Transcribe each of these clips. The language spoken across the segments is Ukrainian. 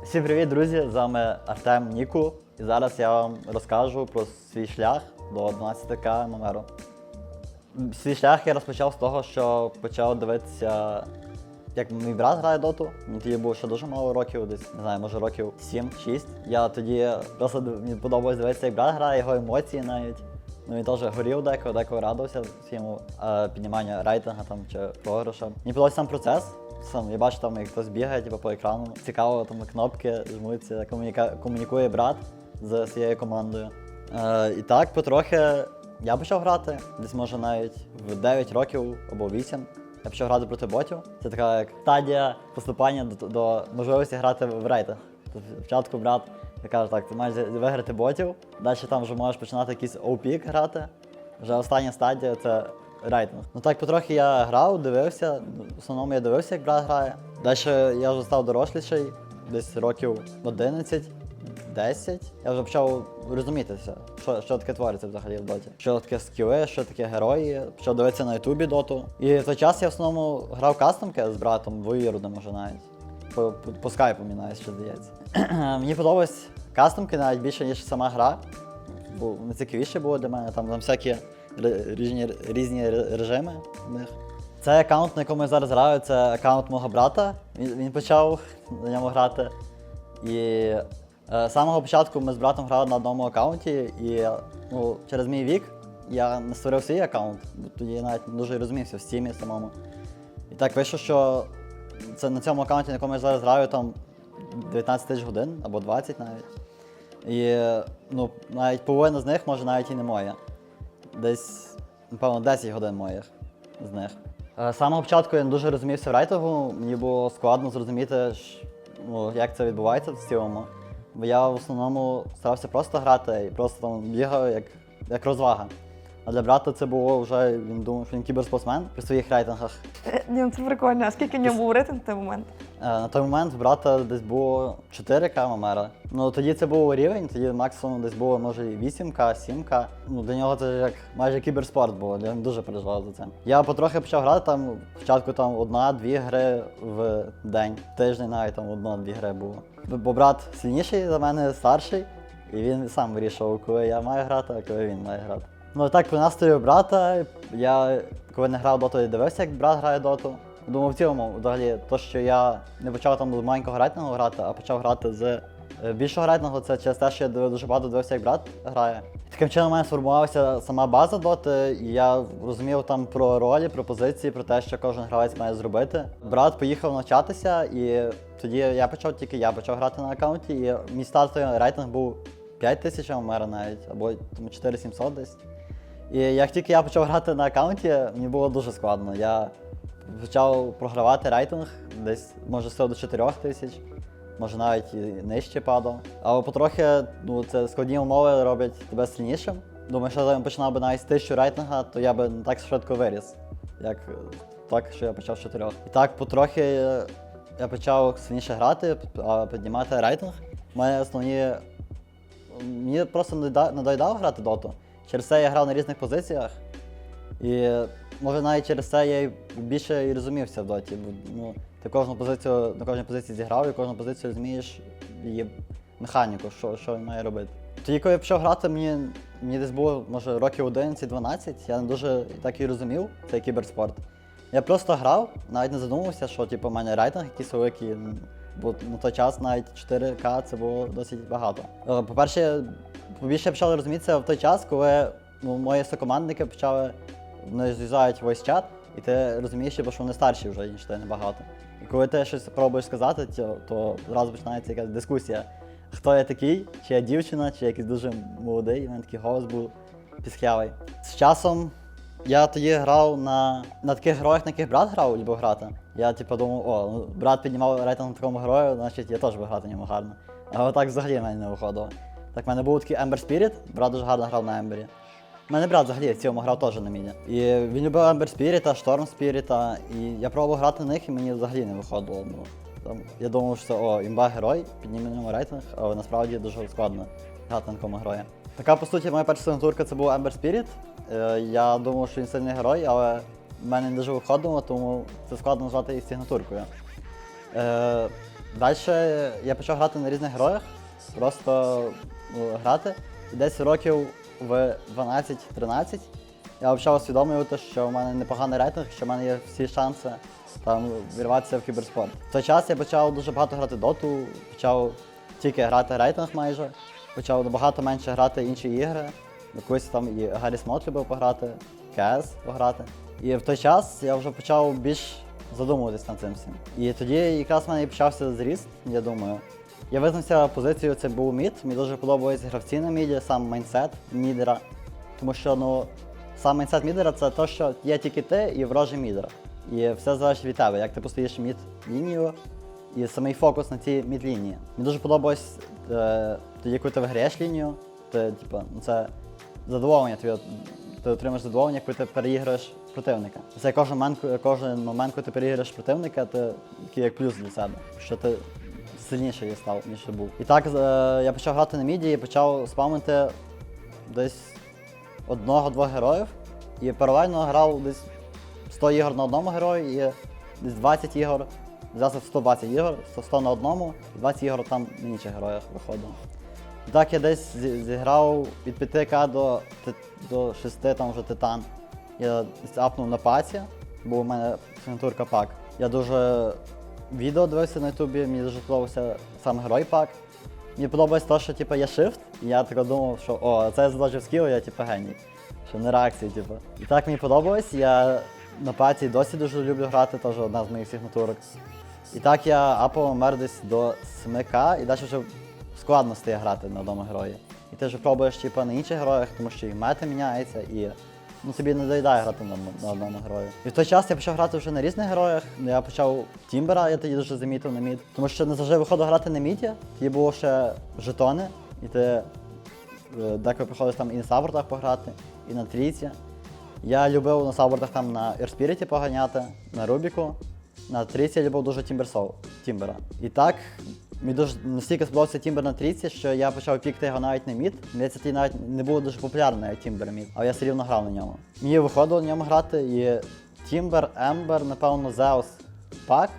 Всім привіт, друзі! З вами Артем Ніку. І зараз я вам розкажу про свій шлях до 12К ММРу. Свій шлях я розпочав з того, що почав дивитися, як мій брат грає доту. Мені тоді було ще дуже мало років, десь, не знаю, може років 7-6. Я тоді просто мені подобалось дивитися, як брат грає, його емоції навіть. Ну він теж горів деколи радувався своєму підніманню рейтингу там, чи програша. Мені подобався сам процес. Я бачу, там, як хтось бігає по екрану. Цікаво, там кнопки жмуться, комунікує брат з своєю командою. І так, потрохи я почав грати, десь може навіть в 9 років або 8. Я почав грати проти ботів. Це така як стадія поступання до можливості грати в рейтинг. Спочатку брат каже, так, ти маєш виграти ботів, далі там вже можеш починати якийсь OP грати. Вже остання стадія це рейтинг. Ну так потрохи я грав, дивився, в основному я дивився, як брат грає. Далі я вже став доросліший, десь років 11, 10. Я вже почав розумітися, що таке твориться взагалі в доті. Що таке скіли, що таке герої, почав дивитися на ютубі доту. І в той час я в основному грав кастомки з братом, двоюродним може навіть. По скайпу мені навіть ще здається. Мені подобались кастомки навіть більше, ніж сама гра. Бо найцікавіше було для мене, там всякі різні режими в них. Цей аккаунт, на якому я зараз граю, це аккаунт мого брата. Він почав на ньому грати. І з самого початку ми з братом грали на одному аккаунті, і через мій вік я не створив свій аккаунт, бо тоді я навіть не дуже розумівся в стімі самому. І так вийшло, що це на цьому аккаунті, на якому я зараз граю, там 19 тисяч годин або 20 навіть. І навіть половина з них може навіть і не моя. Десь, напевно, 10 годин моїх з них. З самого початку я не дуже розумівся в рейтингу, мені було складно зрозуміти, як це відбувається в цілому. Бо я в основному старався просто грати і просто там бігав як розвага. А для брата це було вже, він думав, що він кіберспортсмен при своїх рейтингах. Ні, це прикольно. А скільки в нього був рейтинг на той момент? На той момент в брата десь було 4К ММР. Ну тоді це був рівень, тоді максимум десь було може 8К, 7К. Для нього це як майже кіберспорт було, я дуже переживав за це. Я потрохи почав грати, там спочатку там 1-2 гри в день, в тиждень навіть там 1-2 гри було. Бо брат сильніший за мене, старший, і він сам вирішував, коли я маю грати, а коли він має грати. Ну так, по настрою брата, я коли не грав доту, я дивився, як брат грає доту. Думав в цілому, взагалі, то, що я не почав там з маленького рейтингу грати, а почав грати з більшого рейтингу, це через те, що я дуже багато дивився, як брат грає. Таким чином у мене сформувалася сама база доти, і я розумів там про ролі, про позиції, про те, що кожен гравець має зробити. Брат поїхав навчатися, і тоді я почав грати на аккаунті, і мій стартовий рейтинг був 5000 ММР навіть, або 4700 десь. І як тільки я почав грати на аккаунті, мені було дуже складно. Я почав програвати рейтинг десь, може, 100 до 4000, може навіть і нижче падав. Але потрохи це складні умови роблять тебе сильнішим. Думаю, що я починав би навіть з 1000 рейтинга, то я би не так швидко виріс, як так, що я почав з 4. І так потрохи я почав сильніше грати, піднімати рейтинг. Мені просто надоїдало грати доту. Через це я грав на різних позиціях. І може навіть через це я більше і розумівся в доті. Ти на кожній позиції зіграв і кожну позицію розумієш її механіку, що він має робити. Тоді, коли я почав грати, мені десь було, може, років 11-12, я не дуже так і розумів цей кіберспорт. Я просто грав, навіть не задумувався, що в мене рейтинг якийсь великий, бо на той час навіть 4К це було досить багато. По-перше, побільше я почав розумітися в той час, коли мої сокомандники вони з'їжджають voice чат, і ти розумієш, що вони старші вже, ніж ти набагато. І коли ти щось пробуєш сказати, то одразу починається якась дискусія. Хто я такий, чи я дівчина, чи якийсь дуже молодий, у мене такий голос був пісхлявий. З часом я тоді грав на таких героях, на яких брат грав, любив грати. Я думав, брат піднімав рейтинг на такому герою, значить я теж буду грати на ньому гарно. А отак взагалі в мене не виходило. Так, в мене був такий Ember Spirit, брат дуже гарно грав на Ембері. У мене брат взагалі в цілому грав теж на міді. І він любив Ember Spirit, Storm Spirit, і я пробував грати на них, і мені взагалі не виходило. Я думав, що імба герой, підніме на ньому рейтинг, але насправді дуже складно грати на такому герої. Така, по суті, моя перша сигнатурка це був Ember Spirit. Я думав, що він сильний герой, але в мене не дуже виходило, тому це складно назвати її сигнатуркою. Далі я почав грати на різних героях, просто грати. І десь років в 12-13 я почав усвідомлювати, що в мене непоганий рейтинг, що в мене є всі шанси там вірватися в кіберспорт. В той час я почав дуже багато грати доту, почав тільки грати рейтинг майже, почав набагато менше грати інші ігри. Якось там і Гарріс Мод любив пограти, КС пограти. І в той час я вже почав більш задумуватись над цим всім. І тоді якраз в мене і почався зріст, я думаю. Я визнався позицією, це був мід. Мені дуже подобаються гравці на міді, сам майндсет мідера. Тому що сам майндсет мідера це те, що є тільки ти і ворожий мідер. І все залежить від тебе, як ти постоїш мід-лінію і самий фокус на цій мід-лінії. Мені дуже подобалось тоді, коли ти виграєш лінію, це задоволення, ти отримаєш задоволення, коли ти переіграєш противника. Це кожен момент, коли ти переіграєш противника, ти такий як плюс для себе, що ти сильніший я став, ніж був. І так я почав грати на міді і почав спамити десь 1-2 героїв. І паралельно грав десь 100 ігор на одному герої і десь 20 ігор, взявся 120 ігор, 100 на одному, і 20 ігор там на інших героях виходило. І так я десь зіграв від 5К до 6 там вже титан. Я апнув на паці, бо у мене сигнатурка пак. Я дуже відео дивився на ютубі, мені дуже подобався сам герой пак. Мені подобається те, що є shift, і я так думав, що це я задочив скіл, я геній. Що не реакції, І так мені подобалось, я на паці досі дуже люблю грати, теж одна з моїх сигнатурок. І так я апав мер десь до 7К, і далі вже складно стає грати на одному герої. І ти вже пробуєш на інших героях, тому що і мета міняється, і тобі не доїдає грати на одному герої. І в той час я почав грати вже на різних героях. Я почав Тімбера, я тоді дуже замітив на мід. Тому що не завжди виходив грати на міді, тоді було ще жетони, і ти деколи приходиш там і на сабвортах пограти, і на трійці. Я любив на сабвортах там на Ерспіріті поганяти, на Рубіку. На трійці я любив дуже Тімбера. І так, мені дуже настільки сподобався Тімбер на трійці, що я почав пікти його навіть на мід. Мені це тоді навіть не було дуже популярний Тімбер мід, але я все рівно грав на ньому. Мені виходило на ньому грати і Тімбер, Ембер, напевно, Зеус, Пак,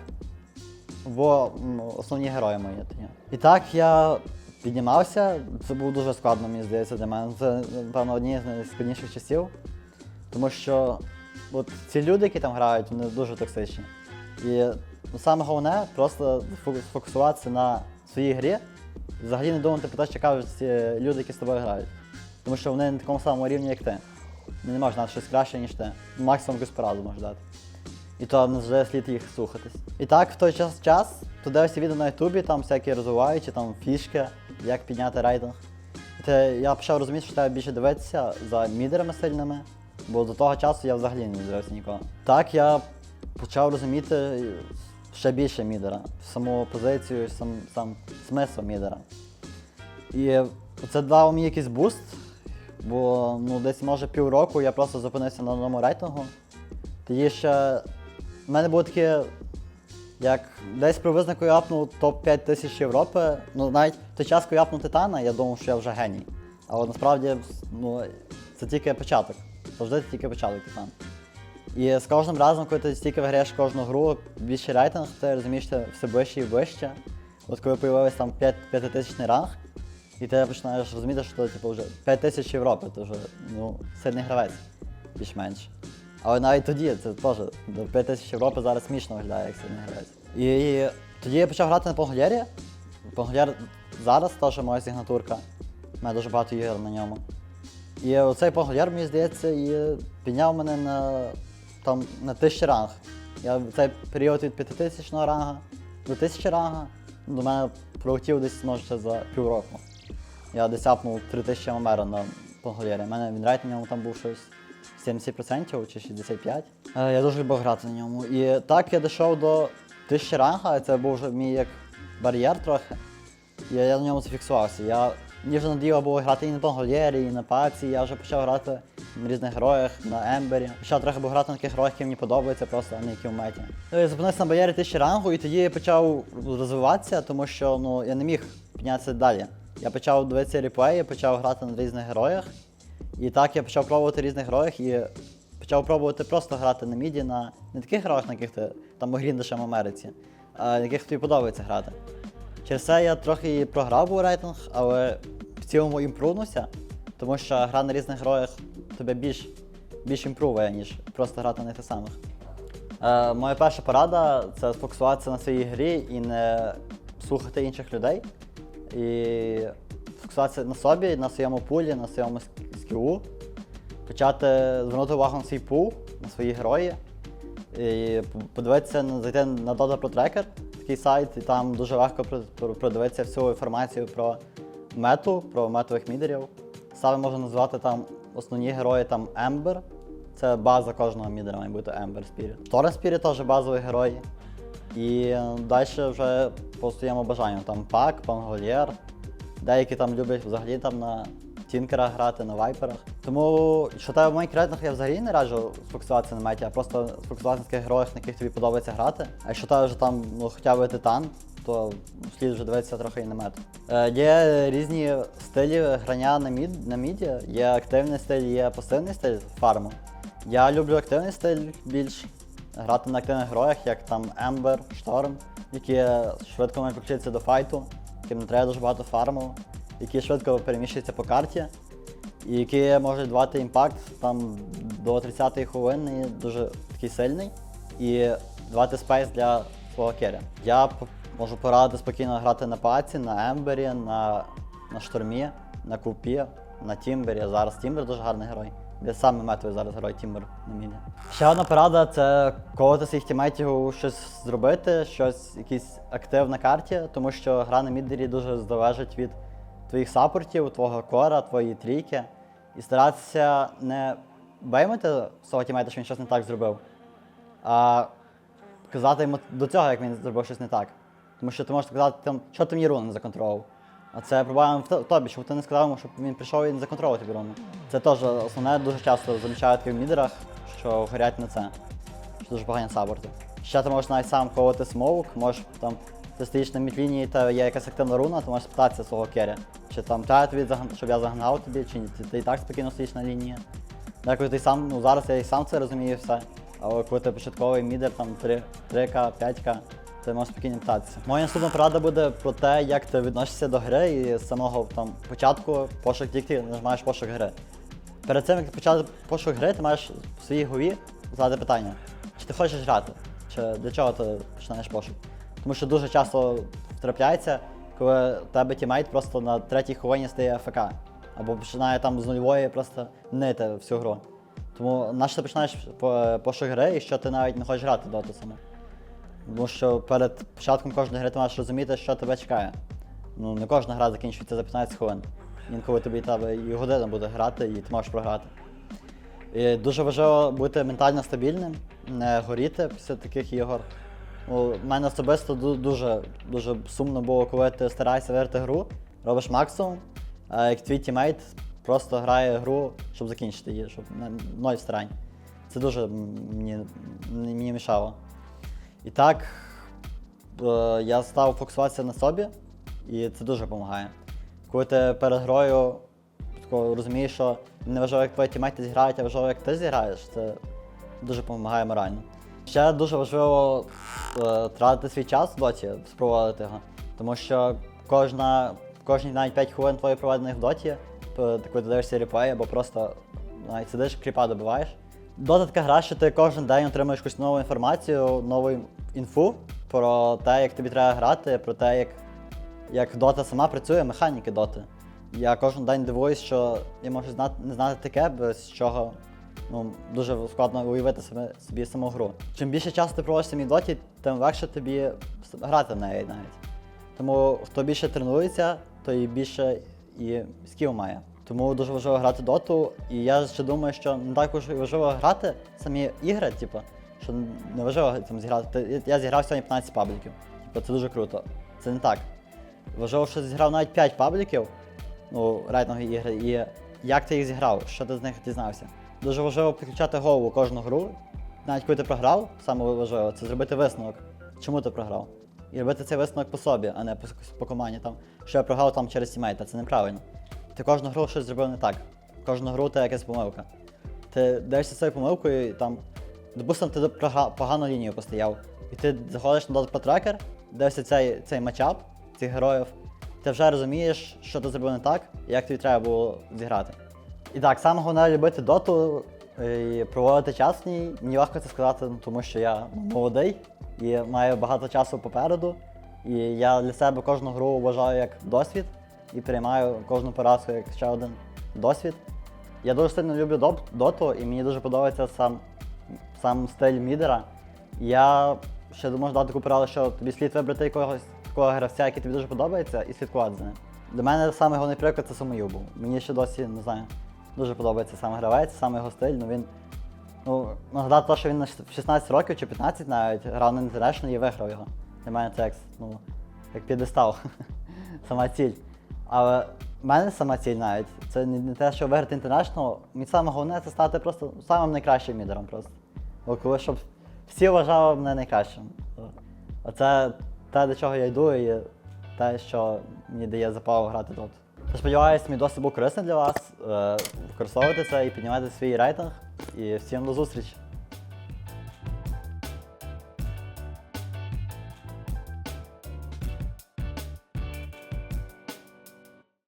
бо основні герої мої тоді. І так я піднімався, це було дуже складно, мені здається, для мене. Це, напевно, одні з найскладніших часів, тому що ці люди, які там грають, вони дуже токсичні. І саме головне просто сфокусуватися на своїй грі і взагалі не думати про те, що кажуть ці люди, які з тобою грають. Тому що вони на такому самому рівні, як ти. Не можеш знати щось краще, ніж ти. Максимум якусь пораду можеш дати. І то не завжди слід їх слухатись. І так, в той час, то дивився відео на ютубі, там всякі розвиваючі, там фішки, як підняти рейтинг. І я почав розуміти, що треба більше дивитися за мідерами сильними, бо до того часу я взагалі не дивився нікого. Так, я почав розуміти ще більше мідера, саму позицію, сам смисл мідера. І це дало мені якийсь буст, бо десь може півроку я просто зупинився на одному рейтингу. Тоді ще в мене було таке, як десь приблизно, коли я апнув топ-5 тисяч Європи, навіть в той час, коли я апнув Титана, я думав, що я вже геній. Але насправді це тільки початок, завжди це тільки початок Титан. І з кожним разом, коли ти стільки виграєш кожну гру, більший рейтинг, ти розумієш, що все вище і вище. От коли з'явився там 5-тисячний ранг, і ти починаєш розуміти, що вже 5 тисяч Європи, то вже сильний гравець, більш-менш. Але навіть тоді, це теж, до 5 тисяч Європи зараз смішно виглядає, як сильний гравець. І тоді я почав грати на Пангольєрі. Пангольєр зараз теж моя сигнатурка, у мене дуже багато ігор на ньому. І оцей Пангольєр, мені здається, і підняв мене на 1000 ранг. Я в цей період від 5000 ранга до 1000 ранга до мене пролетів десь, може, за півроку. Я десь апнув 3000 ММР на Пангольєрі. У мене вінрейт на ньому там був щось 70% чи 65%. Я дуже любив грати на ньому. І так я дійшов до 1000 ранга, це був вже мій як бар'єр трохи. І я на ньому зафіксувався. Мені вже надоїло було грати і на Пангольєрі, і на паці, я вже почав грати на різних героях, на Ембері. Почав трохи грати на таких героях, які мені подобаються, просто а не які в меті. Я зупинився на бар'єрі 1000 рангу, і тоді я почав розвиватися, тому що я не міг піднятися далі. Я почав дивитися реплеї, почав грати на різних героях. І так я почав пробувати різних героях і почав пробувати просто грати на міді, на не таких героях, на яких ти там гріндиш в Америці, в яких тобі подобається грати. Через це я трохи і програв у рейтинг, але в цілому імпрувнувся, тому що гра на різних героях тебе більш імпрувує, ніж просто грати на тих самих. Моя перша порада – це сфокусуватися на своїй грі і не слухати інших людей. І фокусуватися на собі, на своєму пулі, на своєму скілу. Почати звернути увагу на свій пул, на свої герої. І подивитися, зайти на Dota Pro Tracker, такий сайт, і там дуже легко продивитися всю інформацію про мету, про метових мідерів. Саме можна назвати там основні герої, там Ember. Це база кожного мідера, має бути Ember Spirit. Torrent Spirit теж базовий герой. І далі вже по своєму бажанню. Там Пак, Пангольєр. Деякі там люблять взагалі там на тінкерах грати, на вайперах. Тому, що тебе в моїх рейтингах я взагалі не раджу сфокусуватися на меті, а просто сфокусуватися на таких героях, на яких тобі подобається грати. А якщо тебе вже там хоча б титан, то слід вже дивитися трохи і на мету. Є різні стилі грання на міді. Є активний стиль, є пасивний стиль фарму. Я люблю активний стиль більш. Грати на активних героях, як там Ember, Storm, які швидко можуть підключитися до файту, яким не треба дуже багато фарму, які швидко переміщуються по карті, і які можуть давати імпакт там до 30-ї хвилини, дуже такий сильний, і давати спейс для свого керрі. Я можу порадити спокійно грати на паці, на Ембері, на Штормі, на Купі, на Тімбері. Зараз Тімбер дуже гарний герой. Я саме метовий зараз герой Тімбер на міді. Ще одна порада – це колоти своїх тімейтів щось зробити, якийсь актив на карті, тому що гра на мідері дуже залежить від твоїх саппортів, твого кора, твоєї трійки. І старатися не беймити свого тімейта, що він щось не так зробив, а казати йому до цього, як він зробив щось не так. Тому що ти можеш сказати, що ти мені руну не законтролив. А це проблема в тобі, щоб ти не сказав йому, щоб він прийшов і не законтролив тобі руну. Це теж основне, дуже часто замічають в мідерах, що горять на це. Що дуже погані саппорти. Ще ти можеш навіть сам колоти смоук, можеш там, ти стоїш на мідлінії, та є якась активна руна, ти можеш спитатися свого керрі. Чи там треба тобі, щоб я загнав тобі, чи ні, ти і так спокійно стоїш на лінії. Деколи ти сам, ну зараз я і сам це розумію все, але коли ти початковий мідер, там 3К, 5К, ти можеш спокійно питатися. Моя наступна порада буде про те, як ти відносишся до гри і з самого там початку пошук, тільки нажимаєш пошук гри. Перед цим, як почати пошук гри, ти маєш в своїй голові задати питання, чи ти хочеш грати, чи для чого ти починаєш пошук. Тому що дуже часто втрапляється, коли у тебе тімейт просто на 3-й хвилині стає АФК, або починає там з нульової просто нити всю гру. Тому нащо ти починаєш пошук гри, і що ти навіть не хочеш грати доту саме. Тому що перед початком кожної гри ти маєш розуміти, що тебе чекає. Ну, не кожна гра закінчується за 15 хвилин. Інколи тобі і година буде грати, і ти можеш програти. І дуже важливо бути ментально стабільним, не горіти після таких ігор. У мене особисто дуже сумно було, коли ти стараєшся виграти гру, робиш максимум, а як твій тімейт просто грає гру, щоб закінчити її, щоб ноль старань. Це дуже мені мішало. І так, я став фокусуватися на собі, і це дуже допомагає. Коли ти перед грою розумієш, що не важливо, як твої тімейти зіграють, а важливо, як ти зіграєш, це дуже допомагає морально. Ще дуже важливо тратити свій час в доті, спровадити його, тому що кожні навіть 5 хвилин твої проведених в доті, коли ти дивишся реплей або просто навіть сидиш, кріпа добиваєш. Дота така гра, що ти кожен день отримуєш якусь нову інформацію, нову інфу про те, як тобі треба грати, про те, як дота сама працює, механіки доти. Я кожен день дивуюсь, що я можу не знати таке, без чого дуже складно уявити собі саму гру. Чим більше часу ти проводиш в самій доті, тим легше тобі грати в неї навіть. Тому хто більше тренується, той більше і скіл має. Тому дуже важливо грати доту, і я ще думаю, що не так важливо грати самі ігри, що не важливо там зіграти. Я зіграв сьогодні 15 пабліків, це дуже круто. Це не так. Важливо, що зіграв навіть 5 пабліків, рейтингові ігри, і як ти їх зіграв, що ти з них дізнався. Дуже важливо підключати голову кожну гру, навіть коли ти програв, саме важливо, це зробити висновок, чому ти програв. І робити цей висновок по собі, а не по команді, що я програв через тімейта, це неправильно. Ти кожну гру щось зробив не так. Кожну гру це якась помилка. Ти дивишся своєю помилкою і допустимо, ти погану лінію постояв, І ти заходиш на Dota Pro Tracker, дивишся цей матчап, цих героїв, ти вже розумієш, що ти зробив не так, і як тобі треба було зіграти. І так, саме головне любити доту і проводити час в ній. Мені важко це сказати, тому що я молодий і маю багато часу попереду. І я для себе кожну гру вважаю як досвід і приймаю кожну поразку як ще один досвід. Я дуже сильно люблю доту і мені дуже подобається сам стиль мідера. Я ще можу дати таку пораду, що тобі слід вибрати якогось такого гравця, який тобі дуже подобається, і слідкувати за ним. Для мене саме головний приклад це Самою був. Мені ще досі, не знаю, дуже подобається саме гравець, саме його стиль. Нагадати те, що він в 16 років чи 15 навіть грав на International і виграв його. Для мене це як п'єдестал, сама ціль. Але в мене сама ціль навіть, це не те, що виграти International, мені саме головне це стати просто самим найкращим мідером просто. Бо коли щоб всі вважали мене найкращим. Оце те, до чого я йду, і те, що мені дає запалу грати доту. Сподіваюсь, мій досвід був корисний для вас. Використовуйте це і піднімайте свій рейтинг. І всім до зустрічі!